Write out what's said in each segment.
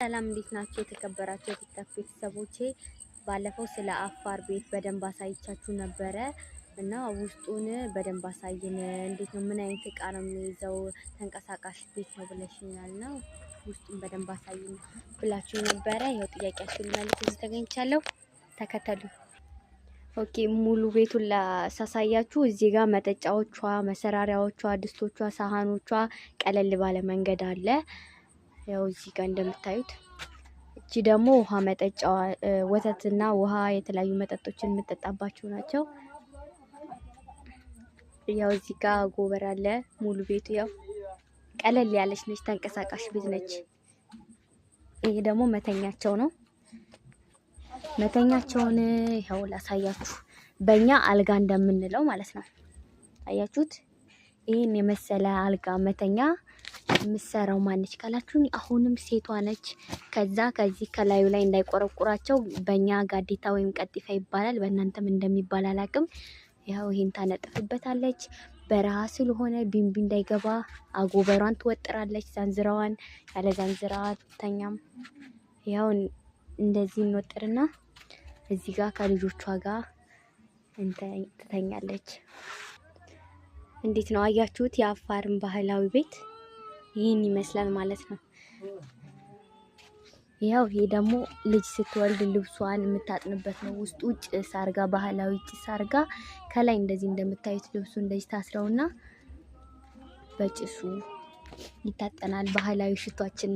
ሰላም እንዴት ናችሁ? የተከበራችሁ የቲክቶክ ቤተሰቦቼ ባለፈው ስለ አፋር ቤት በደንብ አሳይቻችሁ ነበረ እና ውስጡን በደንብ አሳይን፣ እንዴት ነው ምን አይነት እቃ ነው የሚይዘው፣ ተንቀሳቃሽ ቤት ነው ብለሽኛል ነው ውስጡን በደንብ አሳይን ብላችሁ ነበረ። ያው ጥያቄያችሁን መልስ እዚህ ተገኝቻለሁ። ተከተሉ። ኦኬ ሙሉ ቤቱን ላሳያችሁ። እዚህ ጋር መጠጫዎቿ፣ መሰራሪያዎቿ፣ ድስቶቿ፣ ሳህኖቿ ቀለል ባለ መንገድ አለ። ያው እዚህ ጋር እንደምታዩት እቺ ደግሞ ውሃ መጠጫዋ ወተትና ውሃ የተለያዩ መጠጦችን የምጠጣባቸው ናቸው። ያው እዚህ ጋር ጎበር አለ። ሙሉ ቤቱ ያው ቀለል ያለች ነች፣ ተንቀሳቃሽ ቤት ነች። ይሄ ደግሞ መተኛቸው ነው። መተኛቸውን ይኸው ላሳያችሁ። በእኛ አልጋ እንደምንለው ማለት ነው። አያችሁት? ይሄን የመሰለ አልጋ መተኛ ምሰራው ማነች ካላችሁኝ አሁንም ሴቷ ነች። ከዚህ ከላዩ ላይ እንዳይቆረቁራቸው በእኛ ጋዴታ ወይም ቀጢፋ ይባላል። በእናንተም እንደሚባል አላቅም። ያው ይሄን ታነጥፍበታለች። በረሃ ስለሆነ ቢንቢ እንዳይገባ አጎበሯን ትወጥራለች። ዛንዝራዋን ያለ ዛንዝራ ተኛም። ያው እንደዚህ እንወጥርና እዚህ ጋር ከልጆቿ ጋር ትተኛለች። እንዴት ነው አያችሁት? የአፋርን ባህላዊ ቤት ይህን ይመስላል ማለት ነው። ያው ይሄ ደግሞ ልጅ ስትወልድ ልብሷን የምታጥንበት ነው። ውስጡ ጭስ አርጋ ባህላዊ ጭስ አርጋ ከላይ እንደዚህ እንደምታዩት ልብሱ እንደዚህ ታስረውና በጭሱ ይታጠናል። ባህላዊ ሽቷችን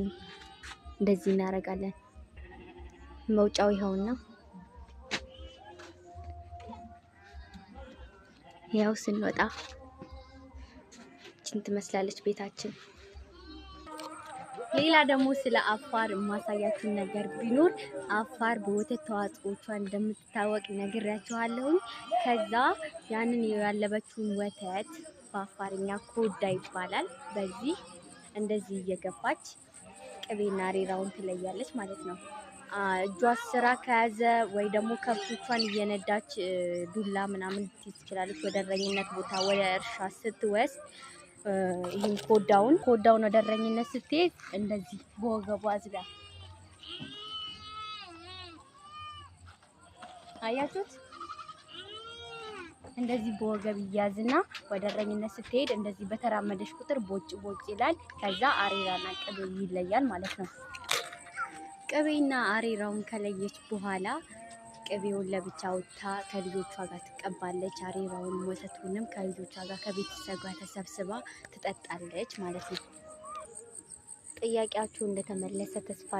እንደዚህ እናደርጋለን። መውጫው ይኸውና። ያው ስንወጣ እቺን ትመስላለች ቤታችን። ሌላ ደግሞ ስለ አፋር ማሳያችሁ ነገር ቢኖር አፋር በወተት ተዋጽኦቿ እንደምትታወቅ ነግሬያችኋለሁ። ከዛ ያንን ያለበችውን ወተት በአፋርኛ ኮዳ ይባላል። በዚህ እንደዚህ እየገፋች ቅቤና ሬራውን ትለያለች ማለት ነው። እጇ ስራ ከያዘ ወይ ደግሞ ከብቶቿን እየነዳች ዱላ ምናምን ትችላለች። ወደ እረኝነት ቦታ ወደ እርሻ ስትወስድ ይሄን ኮዳውን ወደ እረኝነት ስትሄድ እንደዚህ በወገቧ አዝላ አያችሁት? እንደዚህ በወገብ ይያዝና ወደ እረኝነት ስትሄድ እንደዚህ በተራመደሽ ቁጥር ቦጭ ይላል። ከዛ አሬራና ቅቤ ይለያል ማለት ነው። ቅቤና አሬራውን ከለየች በኋላ ቅቤውን ለብቻ ወጥታ ከልጆቿ ጋር ትቀባለች። አሬራውን ወተቱንም ከልጆቿ ጋር ከቤተሰብ ጋር ተሰብስባ ትጠጣለች ማለት ነው። ጥያቄያችሁ እንደተመለሰ ተስፋ